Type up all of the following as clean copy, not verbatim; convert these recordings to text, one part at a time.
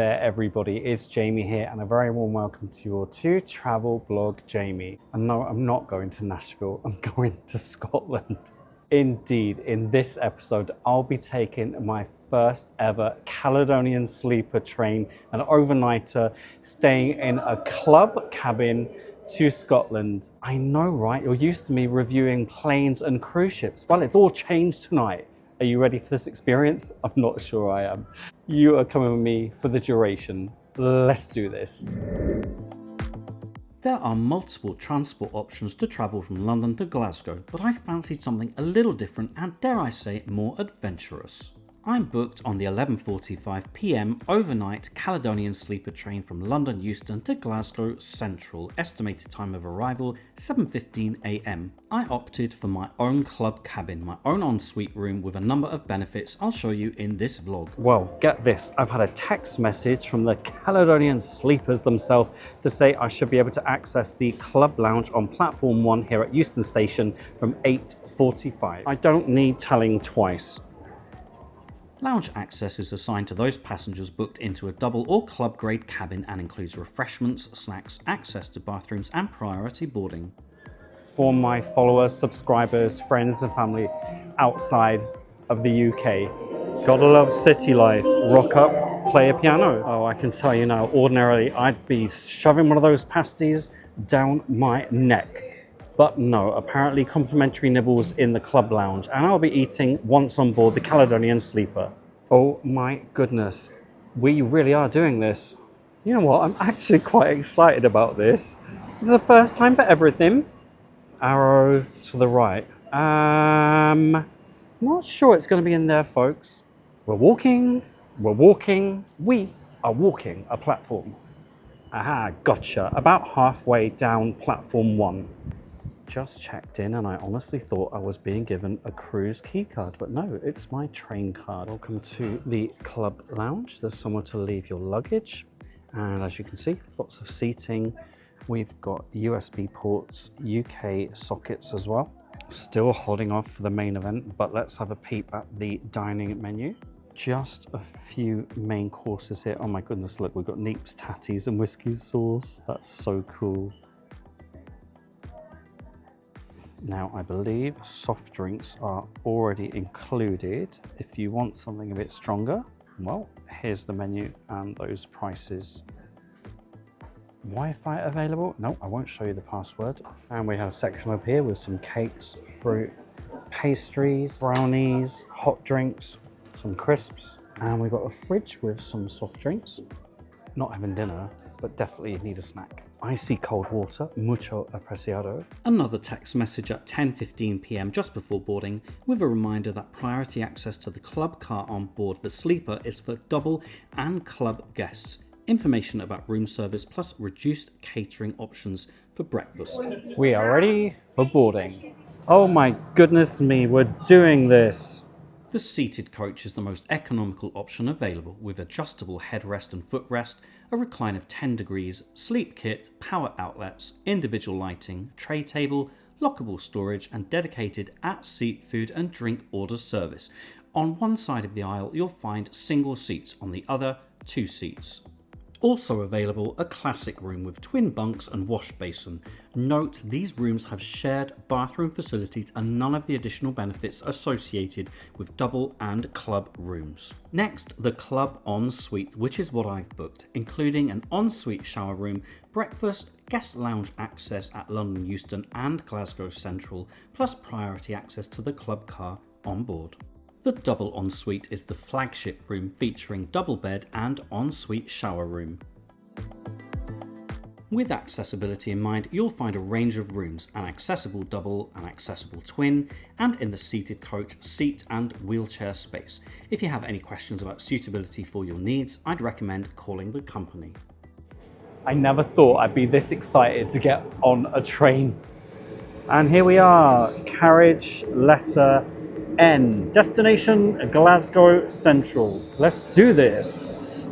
there everybody, it's Jamie here and a very warm welcome to your travel blog Jamie. And no, I'm not going to Nashville, I'm going to Scotland. Indeed, in this episode I'll be taking my first ever Caledonian Sleeper train, an overnighter, staying in a club cabin to Scotland. I know, right? You're used to me reviewing planes and cruise ships. Well, it's all changed tonight. Are you ready for this experience? I'm not sure I am. You are coming with me for the duration. Let's do this. There are multiple transport options to travel from London to Glasgow, but I fancied something a little different and, dare I say, more adventurous. I'm booked on the 11:45 PM overnight Caledonian Sleeper train from London Euston to Glasgow Central. Estimated time of arrival 7:15 AM. I opted for my own club cabin, my own ensuite room with a number of benefits I'll show you in this vlog. Well, get this, I've had a text message from the Caledonian Sleepers themselves to say I should be able to access the club lounge on platform 1 here at Euston Station from 8:45. I don't need telling twice. Lounge access is assigned to those passengers booked into a double or club grade cabin and includes refreshments, snacks, access to bathrooms and priority boarding. For my followers, subscribers, friends and family outside of the UK, gotta love city life. Rock up, play a piano. Oh, I can tell you now, ordinarily I'd be shoving one of those pasties down my neck. But no, apparently complimentary nibbles in the club lounge, and I'll be eating once on board the Caledonian Sleeper. Oh my goodness, we really are doing this. You know what, I'm actually quite excited about this. This is the first time for everything. Arrow to the right. Not sure it's going to be in there, folks. We are walking a platform. Aha, gotcha, about halfway down platform 1. Just checked in and I honestly thought I was being given a cruise key card, but no, it's my train card. Welcome to the club lounge. There's somewhere to leave your luggage. And as you can see, lots of seating. We've got USB ports, UK sockets as well. Still holding off for the main event, but let's have a peep at the dining menu. Just a few main courses here. Oh my goodness, look, we've got neeps, tatties and whiskey sauce. That's so cool. Now, I believe soft drinks are already included. If you want something a bit stronger, well, here's the menu and those prices. Wi-Fi available? No, I won't show you the password. And we have a section up here with some cakes, fruit, pastries, brownies, hot drinks, some crisps. And we've got a fridge with some soft drinks. Not having dinner, but definitely need a snack. Icy cold water, mucho apreciado. Another text message at 10:15 PM just before boarding with a reminder that priority access to the club car on board the Sleeper is for double and club guests. Information about room service plus reduced catering options for breakfast. We are ready for boarding. Oh my goodness me, we're doing this. The seated coach is the most economical option available with adjustable headrest and footrest, a recline of 10 degrees, sleep kit, power outlets, individual lighting, tray table, lockable storage and dedicated at-seat food and drink order service. On one side of the aisle you'll find single seats, on the other 2 seats. Also available, a classic room with twin bunks and wash basin. Note, these rooms have shared bathroom facilities and none of the additional benefits associated with double and club rooms. Next, the club ensuite, which is what I've booked, including an ensuite shower room, breakfast, guest lounge access at London Euston and Glasgow Central, plus priority access to the club car on board. The double ensuite is the flagship room featuring double bed and ensuite shower room. With accessibility in mind, you'll find a range of rooms, an accessible double, an accessible twin, and in the seated coach, seat and wheelchair space. If you have any questions about suitability for your needs, I'd recommend calling the company. I never thought I'd be this excited to get on a train. And here we are, carriage letter N, destination Glasgow Central. Let's do this.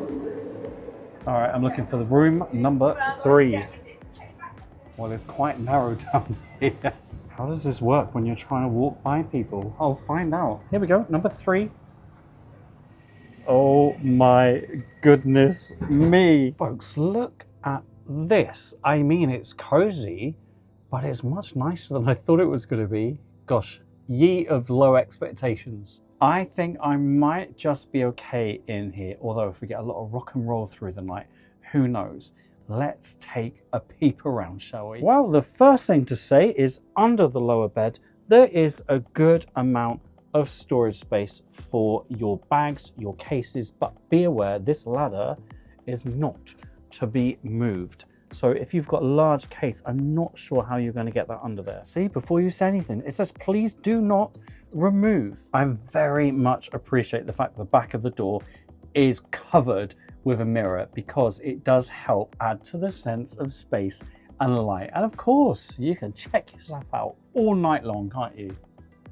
All right, I'm looking for the room number 3. Well, it's quite narrow down here. How does this work when you're trying to walk by people? I'll find out. Here we go, number 3. Oh my goodness me. Folks, look at this. I mean, it's cozy, but it's much nicer than I thought it was going to be. Gosh, ye of low expectations. I think I might just be okay in here, although if we get a lot of rock and roll through the night, who knows? Let's take a peep around, shall we? Well, the first thing to say is under the lower bed, there is a good amount of storage space for your bags, your cases, but be aware this ladder is not to be moved. So if you've got a large case, I'm not sure how you're going to get that under there. See, before you say anything, it says please do not remove. I very much appreciate the fact the back of the door is covered with a mirror because it does help add to the sense of space and light. And of course, you can check yourself out all night long, can't you?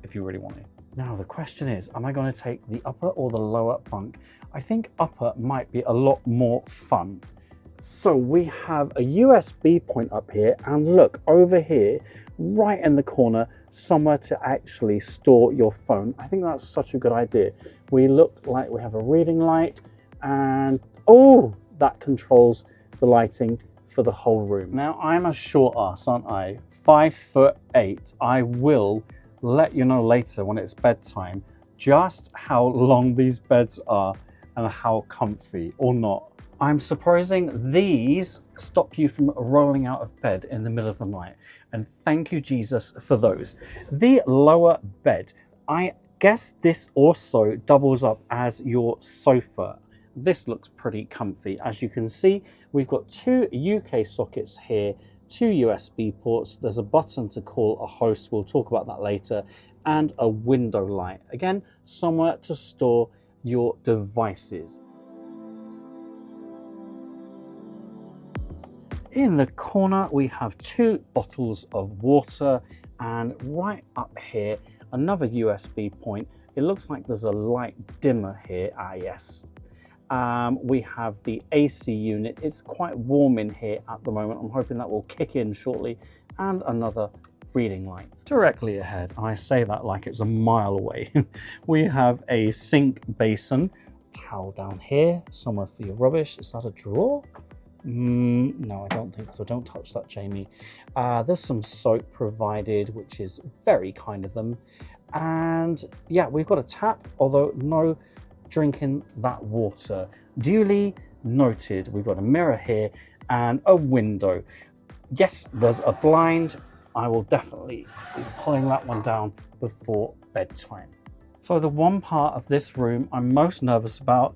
If you really want to. Now the question is, am I going to take the upper or the lower bunk? I think upper might be a lot more fun. So we have a USB point up here, and look over here, right in the corner, somewhere to actually store your phone. I think that's such a good idea. We look like we have a reading light, and oh, that controls the lighting for the whole room. Now I'm a short ass, aren't I? 5'8". I will let you know later when it's bedtime just how long these beds are and how comfy or not. I'm supposing these stop you from rolling out of bed in the middle of the night, and thank you Jesus for those. The lower bed, I guess this also doubles up as your sofa. This looks pretty comfy. As you can see, we've got two UK sockets here, two USB ports, there's a button to call a host, we'll talk about that later, and a window light. Again, somewhere to store your devices. In the corner, we have two bottles of water, and right up here, another USB point. It looks like there's a light dimmer here. Ah, yes. We have the AC unit. It's quite warm in here at the moment. I'm hoping that will kick in shortly. And another reading light. Directly ahead, I say that like it's a mile away. We have a sink basin, towel down here, somewhere for your rubbish. Is that a drawer? No, I don't think so. Don't touch that, Jamie. There's some soap provided, which is very kind of them. And yeah, we've got a tap, although no drinking that water. Duly noted. We've got a mirror here and a window. Yes, there's a blind. I will definitely be pulling that one down before bedtime. So the one part of this room I'm most nervous about,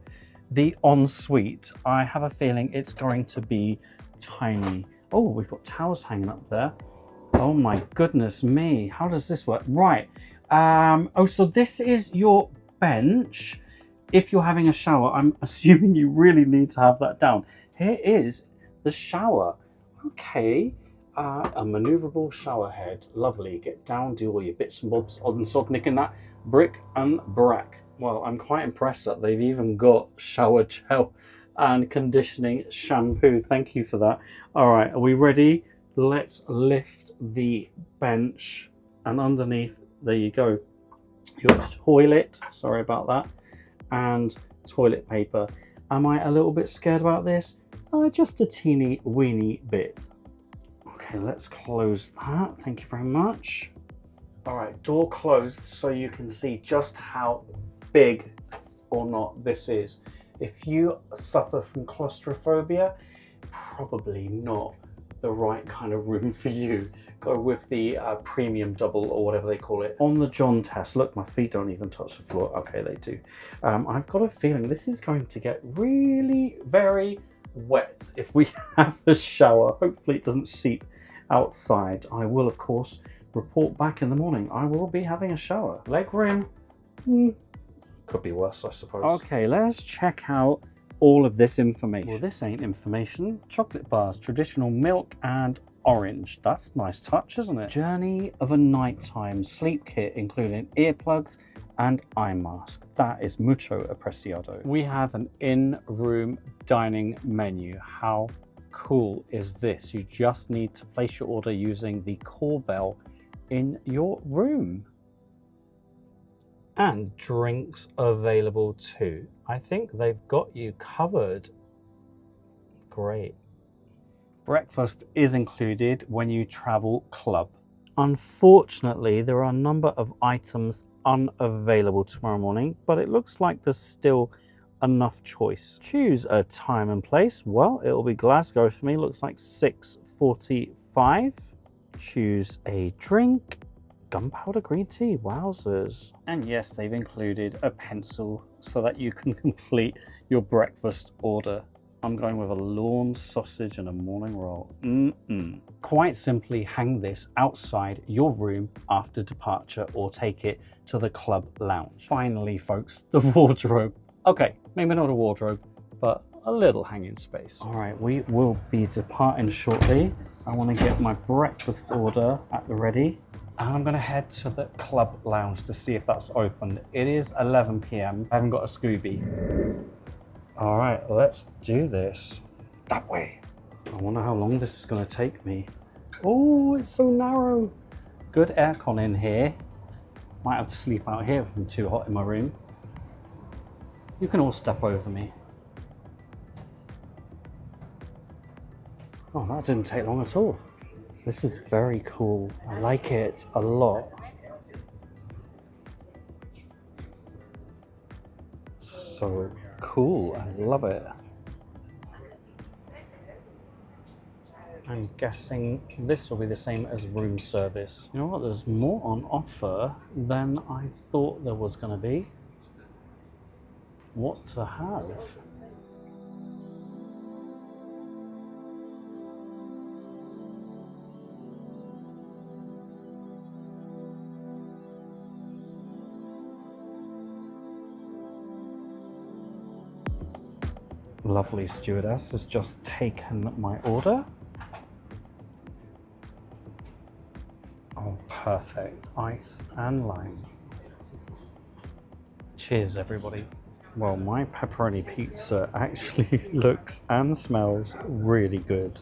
the ensuite. I have a feeling it's going to be tiny. Oh, we've got towels hanging up there. Oh my goodness me. How does this work? Right. Oh, so this is your bench. If you're having a shower, I'm assuming you really need to have that down. Here is the shower. Okay. A maneuverable shower head. Lovely. Get down, do all your bits and bobs, odd and sod, nicking that brick and brack. Well, I'm quite impressed that they've even got shower gel and conditioning shampoo. Thank you for that. All right, are we ready? Let's lift the bench, and underneath, there you go, your toilet. Sorry about that. And toilet paper. Am I a little bit scared about this? Just a teeny weeny bit. Okay, let's close that. Thank you very much. All right, door closed so you can see just how big or not this is. If you suffer from claustrophobia, probably not the right kind of room for you. Go with the premium double or whatever they call it. On the John test, look, my feet don't even touch the floor. Okay, they do. I've got a feeling this is going to get really very wet if we have the shower. Hopefully it doesn't seep outside. I will, of course, report back in the morning. I will be having a shower. Leg room, could be worse, I suppose. Okay, let's check out all of this information. Well, this ain't information. Chocolate bars, traditional milk and orange. That's a nice touch, isn't it? Journey of a nighttime sleep kit, including earplugs and eye mask. That is mucho apreciado. We have an in-room dining menu. How cool is this? You just need to place your order using the call bell in your room. And drinks available too. I think they've got you covered. Great. Breakfast is included when you travel club. Unfortunately, there are a number of items unavailable tomorrow morning, but it looks like there's still enough choice. Choose a time and place. Well, it'll be Glasgow for me. Looks like 6:45. Choose a drink. Gunpowder green tea, wowzers. And yes, they've included a pencil so that you can complete your breakfast order. I'm going with a lawn sausage and a morning roll. Quite simply hang this outside your room after departure or take it to the club lounge. Finally, folks, the wardrobe. Okay, maybe not a wardrobe, but a little hanging space. All right, we will be departing shortly. I want to get my breakfast order at the ready. And I'm going to head to the club lounge to see if that's open. It is 11 p.m. I haven't got a Scooby. All right, let's do this. That way. I wonder how long this is going to take me. Oh, it's so narrow. Good aircon in here. Might have to sleep out here if I'm too hot in my room. You can all step over me. Oh, that didn't take long at all. This is very cool. I like it a lot. So cool. I love it. I'm guessing this will be the same as room service. You know what? There's more on offer than I thought there was going to be. What to have? Lovely stewardess has just taken my order. Oh, perfect. Ice and lime. Cheers, everybody. Well, my pepperoni pizza actually looks and smells really good.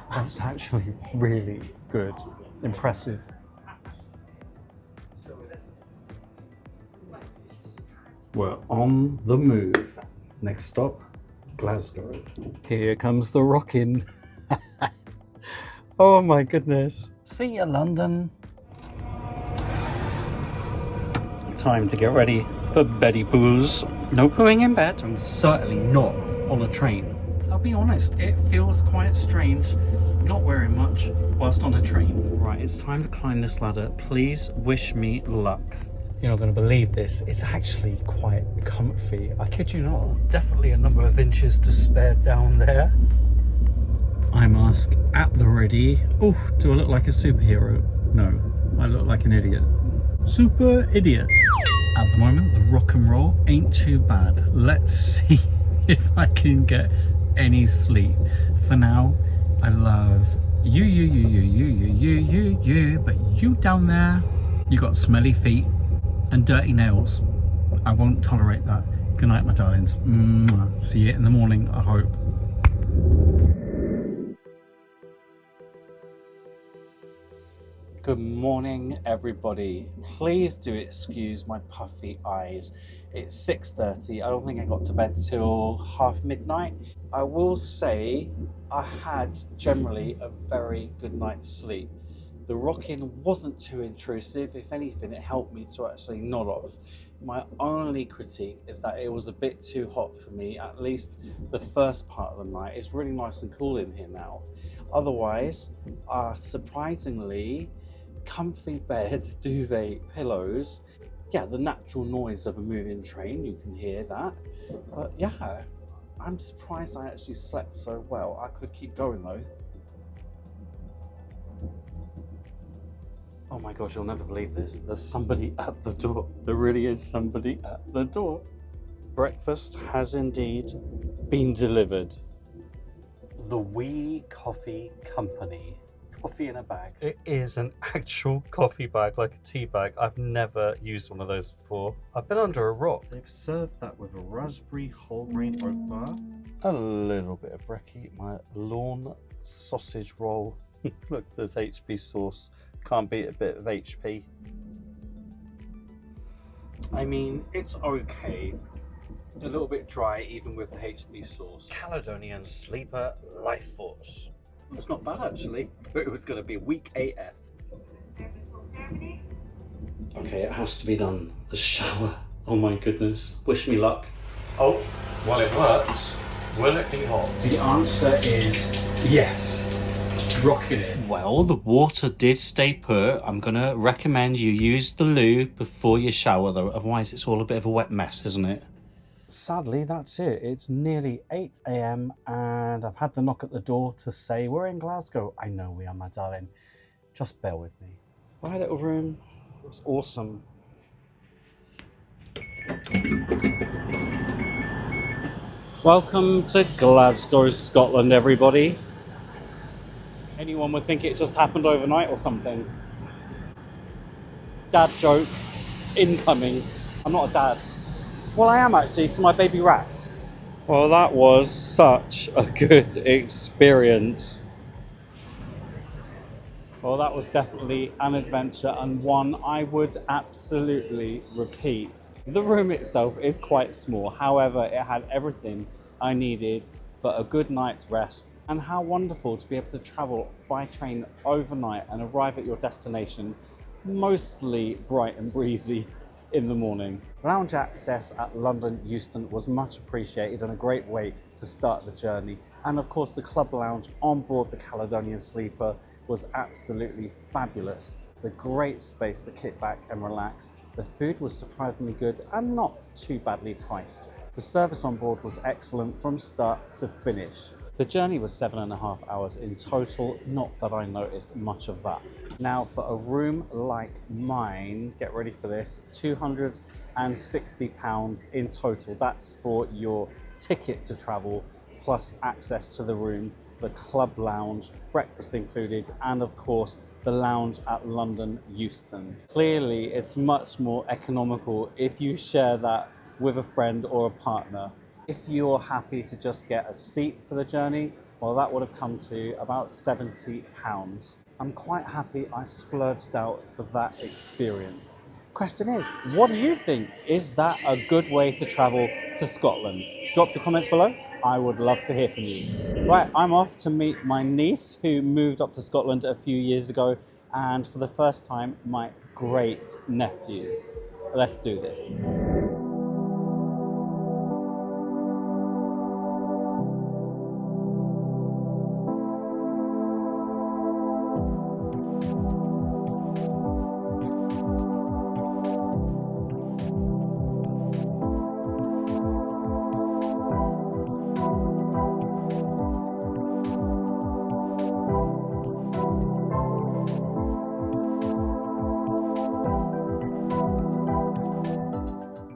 That's actually really good. Impressive. We're on the move. Next stop, Glasgow. Here comes the rockin'. Oh my goodness. See ya, London. Time to get ready for beddy poos. No pooing in bed. I'm certainly not on a train. I'll be honest, it feels quite strange not wearing much whilst on a train. Right, it's time to climb this ladder. Please wish me luck. You're not going to believe this. It's actually quite comfy. I kid you not. Definitely a number of inches to spare down there. Eye mask at the ready. Oh, do I look like a superhero? No, I look like an idiot. Super idiot. At the moment, the rock and roll ain't too bad. Let's see if I can get any sleep. For now, I love you, but you down there, you got smelly feet and dirty nails. I won't tolerate that. Good night, my darlings. See you in the morning, I hope. Good morning, everybody. Please do excuse my puffy eyes. It's 6:30. I don't think I got to bed till half midnight. I will say I had generally a very good night's sleep. The rocking wasn't too intrusive. If anything, it helped me to actually nod off. My only critique is that it was a bit too hot for me, at least the first part of the night. It's really nice and cool in here now. Otherwise, surprisingly, comfy bed, duvet, pillows. Yeah, the natural noise of a moving train, you can hear that. But yeah, I'm surprised I actually slept so well. I could keep going though. Oh my gosh, you'll never believe this. There's somebody at the door. There really is somebody at the door. Breakfast has indeed been delivered. The Wee Coffee Company. Coffee in a bag. It is an actual coffee bag, like a tea bag. I've never used one of those before. I've been under a rock. They've served that with a raspberry whole grain oat bar, a little bit of brekkie, my lawn sausage roll, Look, there's HP sauce. Can't beat a bit of HP. I mean, it's okay. A little bit dry even with the HP sauce. Caledonian Sleeper Life Force. It's not bad actually, but it was going to be weak AF. Okay, it has to be done. The shower. Oh my goodness. Wish me luck. Oh, well it works. Will it be hot? The answer is yes. Rocking it. Well, the water did stay put. I'm going to recommend you use the loo before you shower though, otherwise it's all a bit of a wet mess, isn't it? Sadly, that's it. It's nearly 8 a.m. and I've had the knock at the door to say we're in Glasgow. I know we are, my darling. Just bear with me. My little room was awesome. Welcome to Glasgow, Scotland, everybody. Anyone would think it just happened overnight or something. Dad joke incoming. I'm not a dad. Well, I am actually, to my baby rats. Well, that was such a good experience. Well, that was definitely an adventure and one I would absolutely repeat. The room itself is quite small, however, it had everything I needed for a good night's rest. And how wonderful to be able to travel by train overnight and arrive at your destination mostly bright and breezy in the morning. Lounge access at London Euston was much appreciated and a great way to start the journey. And of course the club lounge on board the Caledonian Sleeper was absolutely fabulous. It's a great space to kick back and relax. The food was surprisingly good and not too badly priced. The service on board was excellent from start to finish. The journey was 7.5 hours in total, not that I noticed much of that. Now for a room like mine, get ready for this, £260 in total. That's for your ticket to travel, plus access to the room, the club lounge, breakfast included, and of course, the lounge at London Euston. Clearly, it's much more economical if you share that with a friend or a partner. If you're happy to just get a seat for the journey, well, that would have come to about £70. I'm quite happy I splurged out for that experience. Question is, what do you think? Is that a good way to travel to Scotland? Drop your comments below. I would love to hear from you. Right, I'm off to meet my niece who moved up to Scotland a few years ago, and for the first time, my great nephew. Let's do this.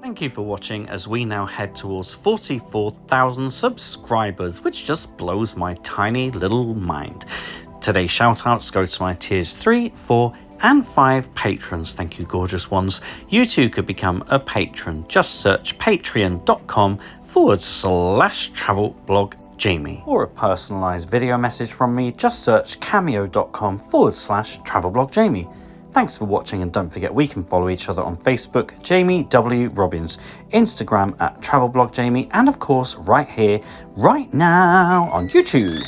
Thank you for watching as we now head towards 44,000 subscribers, which just blows my tiny little mind. Today's shoutouts go to my tiers 3, 4 and 5 patrons. Thank you, gorgeous ones. You too could become a patron. Just search patreon.com/travelblogjamie. Or a personalised video message from me, just search cameo.com/travelblogjamie. Thanks for watching, and don't forget we can follow each other on Facebook, Jamie W. Robbins, Instagram @travelblogjamie, and of course right here, right now on YouTube.